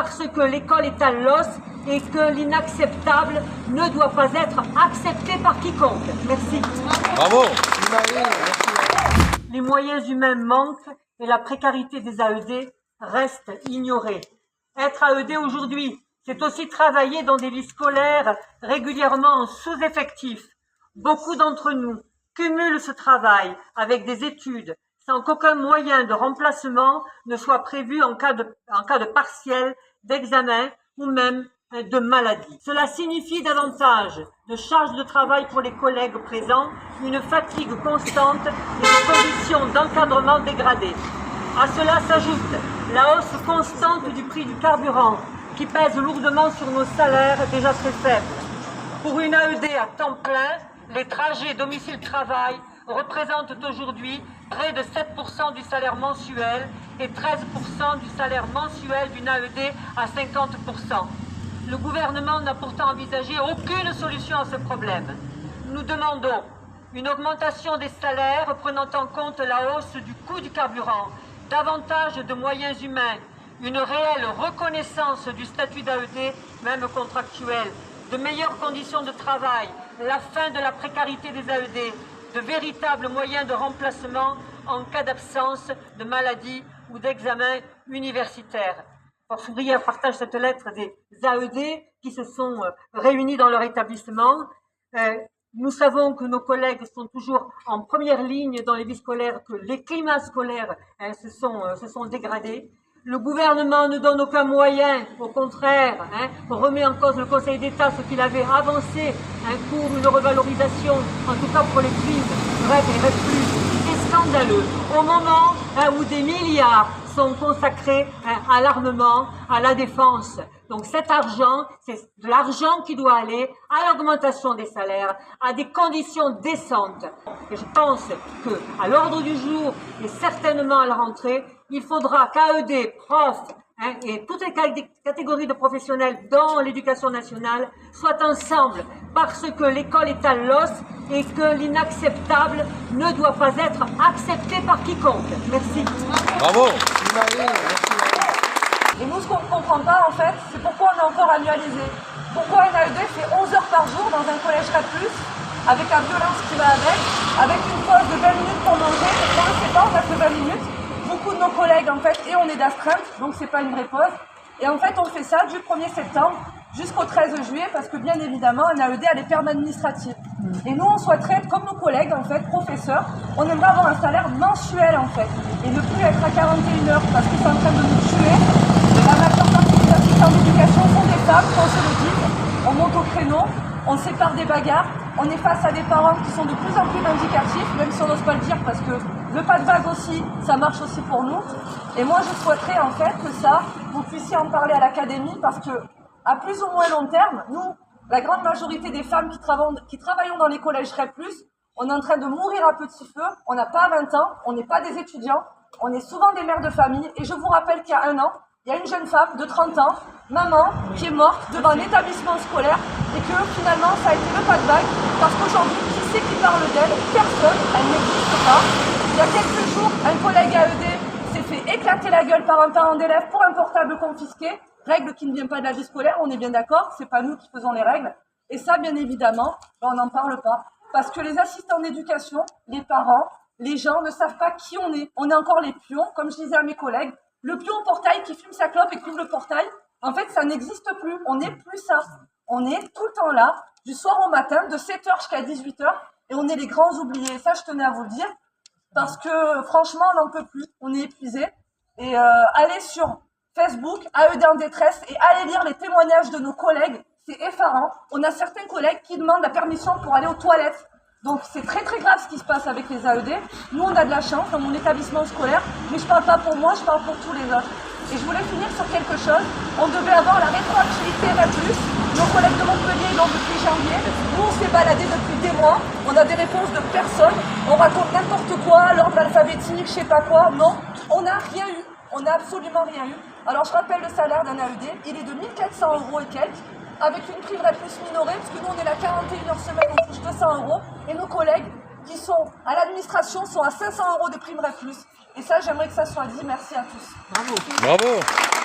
parce que l'école est à l'os et que l'inacceptable ne doit pas être accepté par quiconque. Merci. Bravo. Les moyens humains manquent et la précarité des AED reste ignorée. Être AED aujourd'hui, c'est aussi travailler dans des vies scolaires régulièrement en sous-effectif. Beaucoup d'entre nous cumulent ce travail avec des études sans qu'aucun moyen de remplacement ne soit prévu en cas de partiel, d'examen ou même de maladie. Cela signifie davantage de charges de travail pour les collègues présents, une fatigue constante et des conditions d'encadrement dégradées. À cela s'ajoute la hausse constante du prix du carburant qui pèse lourdement sur nos salaires déjà très faibles. Pour une AED à temps plein, les trajets domicile-travail représentent aujourd'hui près de 7% du salaire mensuel et 13% du salaire mensuel d'une AED à 50%. Le gouvernement n'a pourtant envisagé aucune solution à ce problème. Nous demandons une augmentation des salaires prenant en compte la hausse du coût du carburant, davantage de moyens humains, une réelle reconnaissance du statut d'AED, même contractuel, de meilleures conditions de travail, la fin de la précarité des AED, de véritables moyens de remplacement en cas d'absence de maladie ou d'examen universitaire. Force ouvrière partage cette lettre des AED qui se sont réunis dans leur établissement. Nous savons que nos collègues sont toujours en première ligne dans les vies scolaires, que les climats scolaires se sont dégradés. Le gouvernement ne donne aucun moyen, au contraire, remet en cause le Conseil d'État ce qu'il avait avancé pour une revalorisation, en tout cas pour les primes REP et REP+. C'est scandaleux, au moment où des milliards sont consacrés à l'armement, à la défense. Donc cet argent, c'est de l'argent qui doit aller à l'augmentation des salaires, à des conditions décentes. Et je pense qu'à l'ordre du jour et certainement à la rentrée, il faudra qu'AED, profs et toutes les catégories de professionnels dans l'éducation nationale soient ensemble parce que l'école est à l'os et que l'inacceptable ne doit pas être accepté par quiconque. Merci. Bravo. Et nous, ce qu'on ne comprend pas, en fait, c'est pourquoi on est encore annualisé. Pourquoi un AED fait 11 heures par jour dans un collège REP+, avec la violence qui va avec une pause de 20 minutes pour manger, et quand on ne sait pas, on a fait 20 minutes. Beaucoup de nos collègues, en fait, et on est d'astreinte, donc c'est pas une vraie pause. Et en fait, on fait ça du 1er septembre jusqu'au 13 juillet, parce que bien évidemment, un AED a des termes administratifs. Et nous, on souhaiterait, comme nos collègues, en fait, professeurs, on aimerait avoir un salaire mensuel, en fait, et ne plus être à 41 heures, parce que c'est en train de nous tuer. La majeure partie des assistants d'éducation sont des femmes, qu'on se le dise. On monte au créneau, on sépare des bagarres, on est face à des parents qui sont de plus en plus vindicatifs, même si on n'ose pas le dire, parce que le pas de vague aussi, ça marche aussi pour nous. Et moi, je souhaiterais en fait que ça, vous puissiez en parler à l'académie, parce que à plus ou moins long terme, nous, la grande majorité des femmes qui travaillons dans les collèges REP+, on est en train de mourir à petit feu, on n'a pas 20 ans, on n'est pas des étudiants, on est souvent des mères de famille, et je vous rappelle qu'il y a un an, il y a une jeune femme de 30 ans, maman, qui est morte devant un établissement scolaire et que finalement ça a été le pas de vague parce qu'aujourd'hui, qui c'est qui parle d'elle? Personne, elle n'existe pas. Il y a quelques jours, un collègue AED s'est fait éclater la gueule par un parent d'élève pour un portable confisqué, règle qui ne vient pas de la vie scolaire, on est bien d'accord, c'est pas nous qui faisons les règles. Et ça, bien évidemment, on n'en parle pas. Parce que les assistants d'éducation, les parents, les gens ne savent pas qui on est. On est encore les pions, comme je disais à mes collègues. Le pion au portail qui fume sa clope et qui ouvre le portail, en fait, ça n'existe plus. On n'est plus ça. On est tout le temps là, du soir au matin, de 7h jusqu'à 18h, et on est les grands oubliés. Ça, je tenais à vous le dire, parce que franchement, on n'en peut plus. On est épuisés. Et allez sur Facebook, AED en détresse, et allez lire les témoignages de nos collègues. C'est effarant. On a certains collègues qui demandent la permission pour aller aux toilettes. Donc c'est très très grave ce qui se passe avec les AED. Nous on a de la chance dans mon établissement scolaire, mais je parle pas pour moi, je parle pour tous les autres. Et je voulais finir sur quelque chose. On devait avoir la rétroactivité REP+. Nos collègues de Montpellier l'ont depuis janvier. Nous on s'est baladés depuis des mois. On a des réponses de personne. On raconte n'importe quoi, l'ordre alphabétique, je sais pas quoi. Non, on n'a rien eu. On n'a absolument rien eu. Alors je rappelle le salaire d'un AED, il est de 1 400 € et quelques, avec une prime REP+ minorée, parce que nous on est là 41 heures semaine, on touche 200 €, et nos collègues qui sont à l'administration sont à 500 € de prime REP+. Et ça, j'aimerais que ça soit dit. Merci à tous. Bravo. Bravo.